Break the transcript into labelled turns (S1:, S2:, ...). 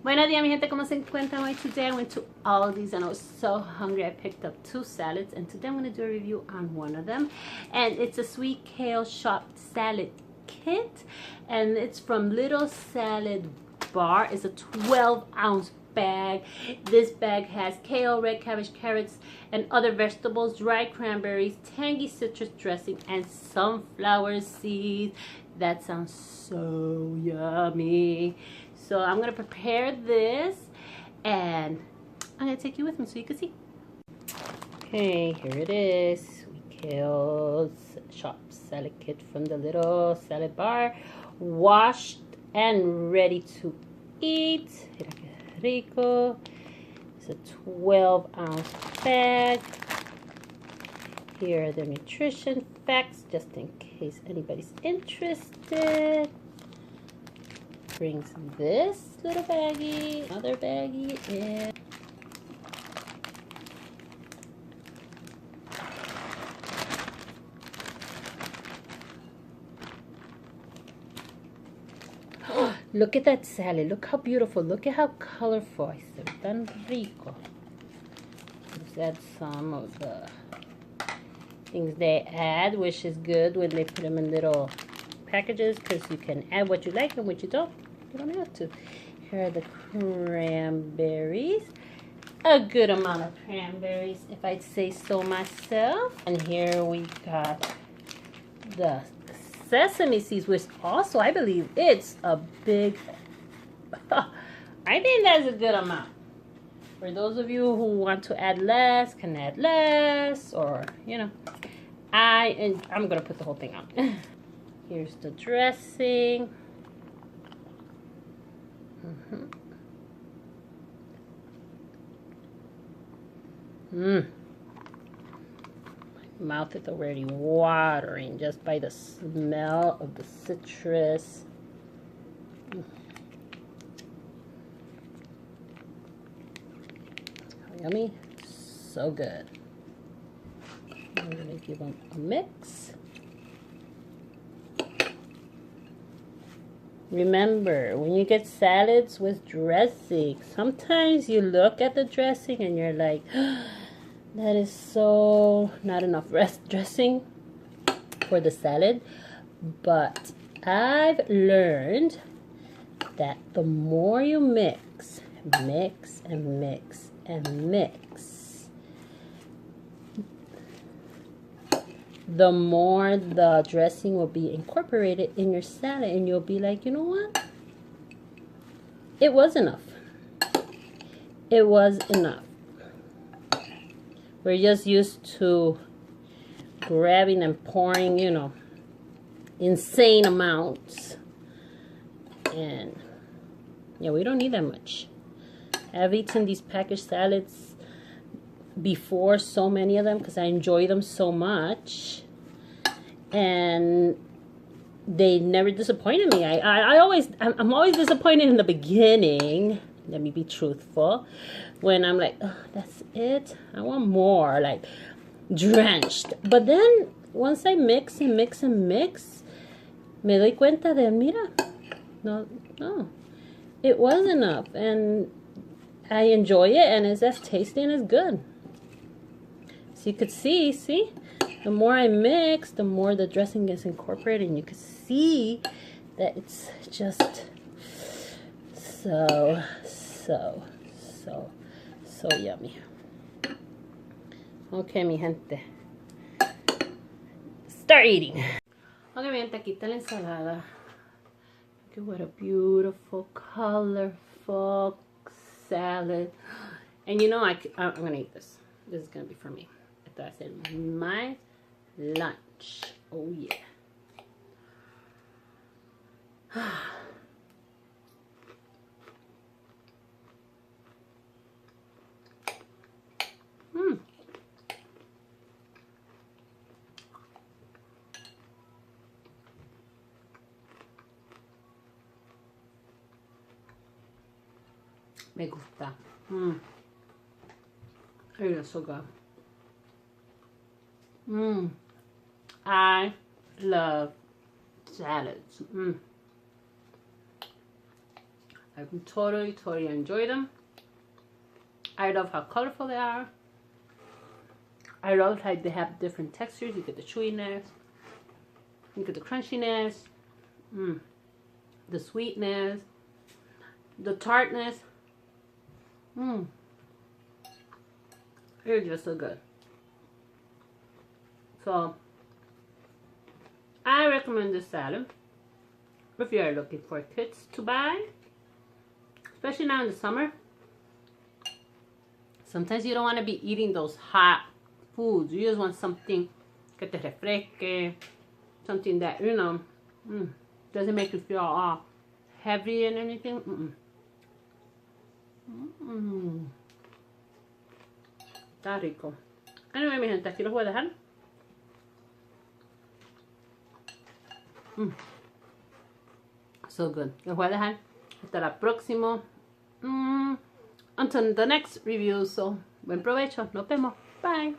S1: Buenos días, mi gente, ¿cómo se encuentran hoy? Today I went to Aldi's and I was so hungry. I picked up 2 salads and today I'm going to do a review on one of them. And it's a sweet kale chopped salad kit and it's from Little Salad Bar. It's a 12-ounce bag. This bag has kale, red cabbage, carrots, and other vegetables, dried cranberries, tangy citrus dressing, and sunflower seeds. That sounds so yummy. So I'm going to prepare this and I'm going to take you with me so you can see. Okay, here it is. Sweet kale chopped salad kit from the Little Salad Bar. Washed and ready to eat. Mira que rico. It's a 12-ounce bag. Here are the nutrition facts just in case anybody's interested. Brings this little baggie, another baggie, and look at that salad. Look how beautiful. Look at how colorful. It's tan rico. Let's add some of the things they add, which is good when they put them in little packages because you can add what you like and what you don't. You don't have to. Here are the cranberries. A good amount of cranberries, if I'd say so myself. And here we got the sesame seeds, which also, I believe, it's a big... I think that's a good amount. For those of you who want to add less, can add less, or, you know. I'm going to put the whole thing on. Here's the dressing. My mouth is already watering just by the smell of the citrus. Yummy. So good. I'm going to give them a mix. Remember, when you get salads with dressing, sometimes you look at the dressing and you're like, that is so not enough dressing for the salad. But I've learned that the more you mix and mix, the more the dressing will be incorporated in your salad, and you'll be like, you know what? It was enough. It was enough. We're just used to grabbing and pouring, you know, insane amounts. And yeah, we don't need that much. I've eaten these packaged salads before, so many of them, because I enjoy them so much, and they never disappointed me. I'm always disappointed in the beginning. Let me be truthful. When I'm like, oh, that's it, I want more, like drenched. But then once I mix and mix and mix, me doy cuenta de, mira, no, it was enough, and I enjoy it, and it's as tasty and as good. So you could see, the more I mix, the more the dressing gets incorporated, and you can see that it's just so yummy. Okay, mi gente. Start eating. Okay, mi gente, aquí está la ensalada. Look at what a beautiful, colorful salad. And you know, I'm going to eat this. This is going to be for me. I said my lunch. Oh yeah. Me gusta. It is so good. I love salads. I totally enjoy them. I love how colorful they are. I love how they have different textures. You get the chewiness, you get the crunchiness, the sweetness, the tartness. They're just so good. So I recommend this salad if you are looking for kits to buy, especially now in the summer. Sometimes you don't want to be eating those hot foods. You just want something que te refresque, something that, you know, doesn't make you feel all heavy and anything. Está rico. Anyway, mi gente, aquí los voy a dejar. So good. Los voy a dejar. Hasta la próxima. Until the next review. So, buen provecho. Nos vemos. Bye.